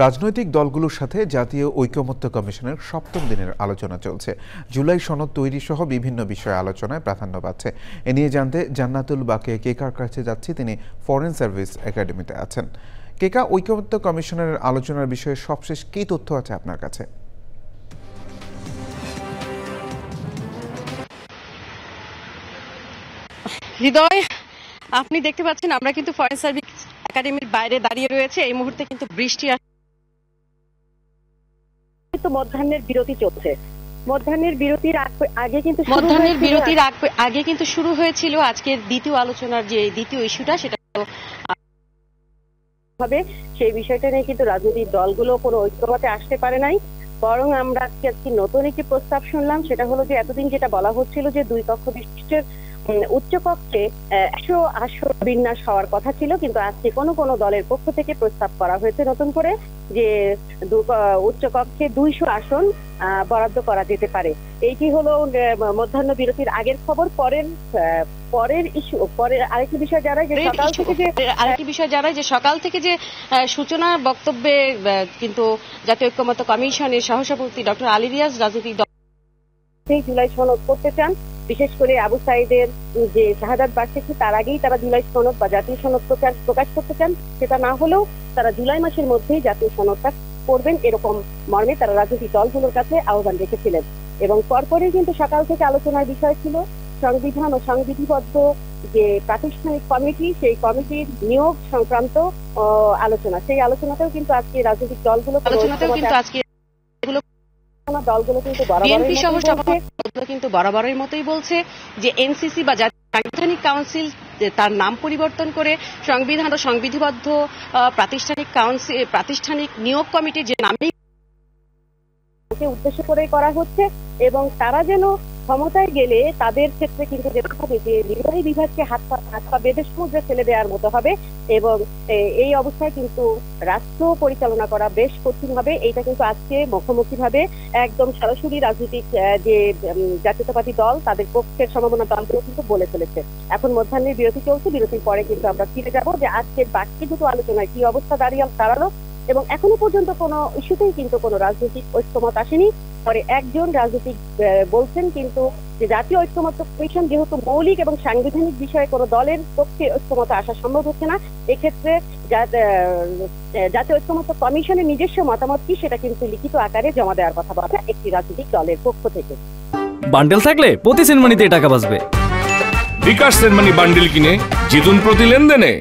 রাজনৈতিক দলগুলোর সাথে জাতীয় ঐকমত্য কমিশনের সপ্তম দিনের আলোচনা চলছে। জুলাই সনদ তৈরি সহ বিভিন্ন বিষয়ে আলোচনায় প্রাধান্য পাচ্ছে। এ নিয়ে জানতে জান্নাতুল বাকিয়া কেকার কাছে যাচ্ছি। তিনি ফরেন সার্ভিস একাডেমিতে আছেন। কেকা, ঐকমত্য কমিশনের আলোচনার বিষয়ে সবশেষ কী তথ্য আছে আপনার কাছে? হৃদয়, আপনি দেখতে পাচ্ছেন আমরা কিন্তু ফরেন সার্ভিস একাডেমির বাইরে দাঁড়িয়ে রয়েছে। এই মুহূর্তে কিন্তু বৃষ্টি মধ্যাহ্নের বিরতি চলছে। মধ্যাহ্নের বিরতির আগে কিন্তু শুরু হয়েছিল আজকের দ্বিতীয় আলোচনার যে দ্বিতীয় ইস্যুটা, সেটা হবে সেই বিষয়টা নিয়ে কিন্তু রাজনৈতিক দলগুলো কোনো ঐক্যমতে আসতে পারে নাই। বরং আমরা আজকে নতুন একটি প্রস্তাব শুনলাম। সেটা হলো যে এতদিন যেটা বলা হচ্ছিল যে দুই কক্ষ বিশিষ্টের উচ্চকক্ষে 100 আসন বিন্যাস হওয়ার কথা ছিল, কিন্তু আজকে কোনো দলের পক্ষ থেকে প্রস্তাব করা হয়েছে নতুন করে যে উচ্চকক্ষে 200 আসন বরাদ্দ করা যেতে পারে। এইটি হলো মধ্যাহ্ন বিরতির আগের খবর। পরের ইস্যু, পরের আরেকটি বিষয় জানাই যে সকাল থেকে যে সূচনা বক্তব্যে কিন্তু জাতীয় ঐকমত্য কমিশনের সহসভাপতি ডক্টর আলী রিয়াজ রাজনৈতিক দল জুলাই সনদ করতে চান। বিশেষ করে আবু সাইদের যে শাহাদাত বার্ষিকী, তার আগেই তারা জুলাই সনদ বা জাতীয় সনদ প্রকাশ করতে চান। সেটা না হলেও তারা জুলাই মাসের মধ্যেই জাতীয় সনদটা করবেন, এরকম মর্মে তারা রাজনৈতিক দলগুলোর কাছে আহ্বান রেখেছিলেন। এবং পরপরই কিন্তু সকাল থেকে আলোচনার বিষয় ছিল সংবিধান ও সংবিধিবদ্ধ যে প্রাতিষ্ঠানিক কমিটি, সেই কমিটির নিয়োগ সংক্রান্ত আলোচনা। সেই আলোচনাতেও কিন্তু আজকে রাজনৈতিক দলগুলো কিন্তু বরাবরের মতোই বলছে যে এনসিসি বা সাংবিধানিক কাউন্সিল তার নাম পরিবর্তন করে সংবিধান ও সংবিধিবদ্ধ প্রাতিষ্ঠানিক নিয়োগ কমিটির যে নামে উদ্দেশ্য করে করা হচ্ছে। এবং তারা যেন ক্ষমতায় গেলে তাদের ক্ষেত্রে কিন্তু যেটা হবে যে নির্বাহী বিভাগকে হাত পা বেঁধে সমুদ্রে ফেলে দেওয়ার মতো হবে। এবং এই অবস্থায় কিন্তু রাষ্ট্র পরিচালনা করা বেশ কঠিন হবে। এইটা কিন্তু আজকে মুখোমুখি ভাবে একদম সরাসরি রাজনৈতিক যে জাতীয়তাবাদী দল, তাদের পক্ষের সমমনা দলগুলো কিন্তু বলে ফেলেছে। এখন মধ্যাহ্নের বিরতি চলছে। বিরতির পরে কিন্তু আমরা ফিরে যাব যে আজকের বাকি দুটো আলোচনায় কি অবস্থা দাঁড়ালো। এবং এখনো পর্যন্ত কোনো ইস্যুতেই কিন্তু কোনো রাজনৈতিক ঐক্যমত আসেনি। পরে একজন রাজনৈতিক বলছেন কিন্তু যে জাতীয় ঐক্যমত্য কমিশন যেহেতু মৌলিক এবং সাংবিধানিক বিষয়ে কোনো দলের পক্ষে ঐক্যমত আসা সম্ভব হচ্ছে না, এক্ষেত্রে জাতীয় ঐক্যমত্য কমিশনের নিজস্ব মতামত কি সেটা কিন্তু লিখিত আকারে জমা দেওয়ার কথা বলা একটি রাজনৈতিক দলের পক্ষ থেকে। বান্ডেল থাকলে প্রতি সেনমানিতে টাকা বাঁচবে। বিকাশ সেনমানি বান্ডেল কিনে জিতুন প্রতি লেনদেনে।